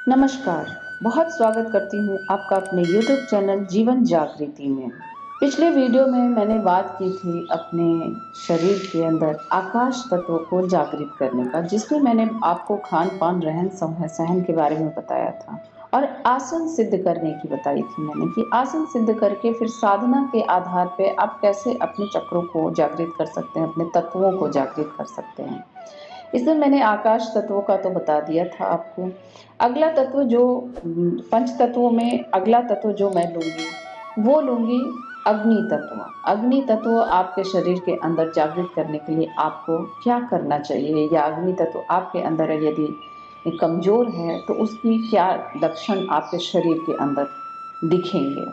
नमस्कार। बहुत स्वागत करती हूँ आपका अपने YouTube चैनल जीवन जागृति में। पिछले वीडियो में मैंने बात की थी अपने शरीर के अंदर आकाश तत्व को जागृत करने का, जिसमें मैंने आपको खान पान रहन सहन के बारे में बताया था और आसन सिद्ध करने की बताई थी मैंने कि आसन सिद्ध करके फिर साधना के आधार पे आप कैसे अपने चक्रों को जागृत कर सकते हैं, अपने तत्वों को जागृत कर सकते हैं। इसमें मैंने आकाश तत्वों का तो बता दिया था आपको। अगला तत्व जो पंच तत्वों में अगला तत्व जो मैं लूँगी, वो लूँगी अग्नि तत्व। अग्नि तत्व आपके शरीर के अंदर जागृत करने के लिए आपको क्या करना चाहिए, या अग्नि तत्व आपके अंदर यदि कमज़ोर है तो उसकी क्या लक्षण आपके शरीर के अंदर दिखेंगे।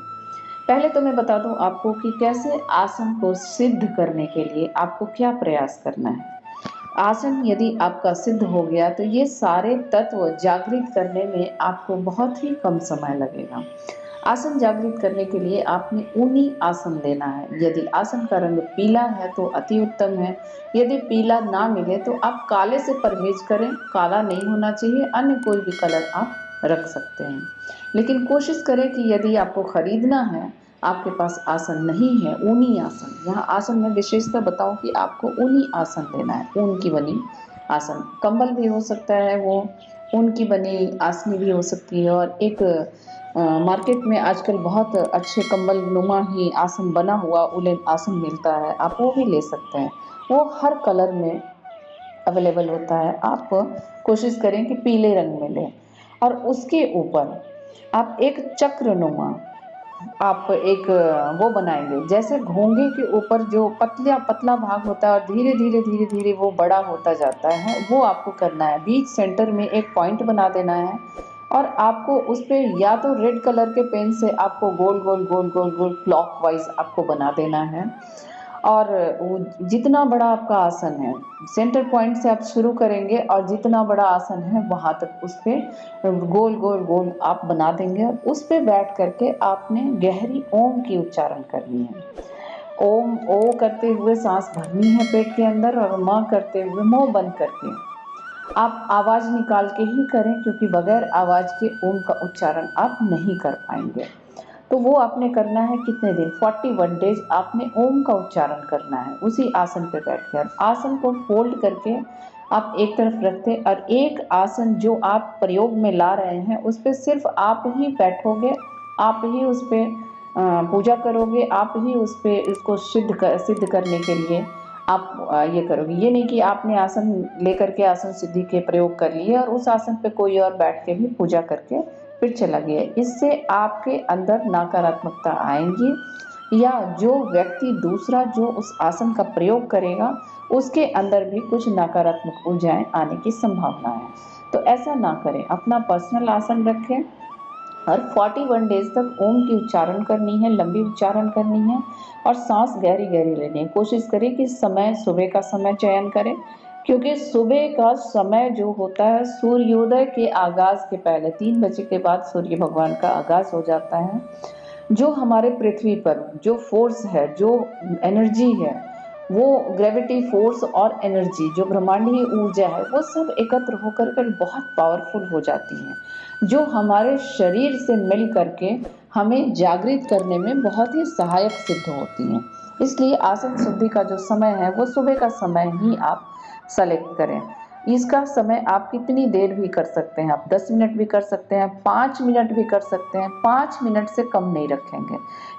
पहले तो मैं बता दूं आपको कि कैसे आसन को सिद्ध करने के लिए आपको क्या प्रयास करना है। आसन यदि आपका सिद्ध हो गया तो ये सारे तत्व जागृत करने में आपको बहुत ही कम समय लगेगा। आसन जागृत करने के लिए आपने ऊनी आसन लेना है। यदि आसन का रंग पीला है तो अति उत्तम है। यदि पीला ना मिले तो आप काले से परहेज करें, काला नहीं होना चाहिए, अन्य कोई भी कलर आप रख सकते हैं। लेकिन कोशिश करें कि यदि आपको खरीदना है, आपके पास आसन नहीं है, ऊनी आसन, यहाँ आसन में विशेषता बताऊं कि आपको ऊनी आसन लेना है। ऊन की बनी आसन, कंबल भी हो सकता है, वो ऊन की बनी आसनी भी हो सकती है। और एक मार्केट में आजकल बहुत अच्छे कंबल नुमा ही आसन बना हुआ उलेन आसन मिलता है, आप वो भी ले सकते हैं। वो हर कलर में अवेलेबल होता है। आप कोशिश करें कि पीले रंग में लें और उसके ऊपर आप एक चक्रनुमा आप एक वो बनाएंगे, जैसे घोंघे के ऊपर जो पतला पतला भाग होता है और धीरे धीरे धीरे धीरे वो बड़ा होता जाता है, वो आपको करना है। बीच सेंटर में एक पॉइंट बना देना है और आपको उस पर या तो रेड कलर के पेन से आपको गोल गोल गोल गोल गोल क्लॉकवाइज आपको बना देना है। और वो जितना बड़ा आपका आसन है, सेंटर पॉइंट से आप शुरू करेंगे और जितना बड़ा आसन है वहाँ तक उस पर गोल गोल गोल आप बना देंगे। और उस पर बैठ करके आपने गहरी ओम की उच्चारण करनी है। ओम ओ करते हुए सांस भरनी है पेट के अंदर, और माँ करते हुए मुंह बंद करके आप आवाज़ निकाल के ही करें, क्योंकि बगैर आवाज़ के ओम का उच्चारण आप नहीं कर पाएंगे। तो वो आपने करना है कितने दिन, 41 डेज आपने ओम का उच्चारण करना है उसी आसन पे बैठकर। आसन को फोल्ड करके आप एक तरफ रखते और एक आसन जो आप प्रयोग में ला रहे हैं उस पर सिर्फ आप ही बैठोगे, आप ही उस पर पूजा करोगे, आप ही उस पर उसको सिद्ध करने के लिए आप ये करोगे। ये नहीं कि आपने आसन लेकर के आसन सिद्धि के प्रयोग कर लिए और उस आसन पे कोई और बैठ के भी पूजा करके फिर चला गया। इससे आपके अंदर नकारात्मकता आएंगी, या जो व्यक्ति दूसरा जो उस आसन का प्रयोग करेगा उसके अंदर भी कुछ नकारात्मक ऊर्जाएं आने की संभावना है। तो ऐसा ना करें, अपना पर्सनल आसन रखें और 41 डेज तक ओम की उच्चारण करनी है, लंबी उच्चारण करनी है और सांस गहरी गहरी लेनी है। कोशिश करें कि समय सुबह का समय चयन करें, क्योंकि सुबह का समय जो होता है सूर्योदय के आगाज़ के पहले 3 बजे के बाद सूर्य भगवान का आगाज़ हो जाता है। जो हमारे पृथ्वी पर जो फोर्स है, जो एनर्जी है, वो ग्रेविटी फोर्स और एनर्जी जो ब्रह्मांडीय ऊर्जा है, वो सब एकत्र होकर कर बहुत पावरफुल हो जाती हैं, जो हमारे शरीर से मिल करके हमें जागृत करने में बहुत ही सहायक सिद्ध होती हैं। इसलिए आसन शुद्धि का जो समय है वो सुबह का समय ही आप सेलेक्ट करें। इसका समय आप कितनी देर भी कर सकते हैं, आप 10 मिनट भी कर सकते हैं, 5 मिनट भी कर सकते हैं, 5 मिनट से कम नहीं रखेंगे।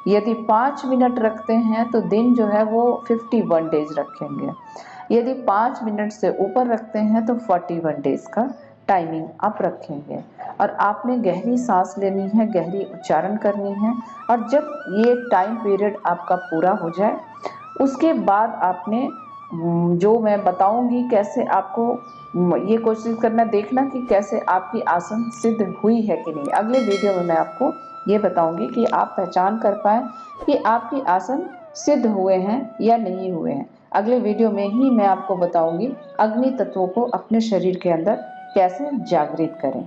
यदि 5 मिनट रखते हैं तो दिन जो है वो 51 डेज रखेंगे। यदि 5 मिनट से ऊपर रखते हैं तो 41 डेज का टाइमिंग आप रखेंगे। और आपने गहरी सांस लेनी है, गहरी उच्चारण करनी है। और जब ये टाइम पीरियड आपका पूरा हो जाए उसके बाद आपने जो मैं बताऊंगी कैसे आपको ये कोशिश करना, देखना कि कैसे आपकी आसन सिद्ध हुई है कि नहीं। अगले वीडियो में मैं आपको ये बताऊंगी कि आप पहचान कर पाए कि आपकी आसन सिद्ध हुए हैं या नहीं हुए हैं। अगले वीडियो में ही मैं आपको बताऊंगी अग्नि तत्वों को अपने शरीर के अंदर कैसे जागृत करें।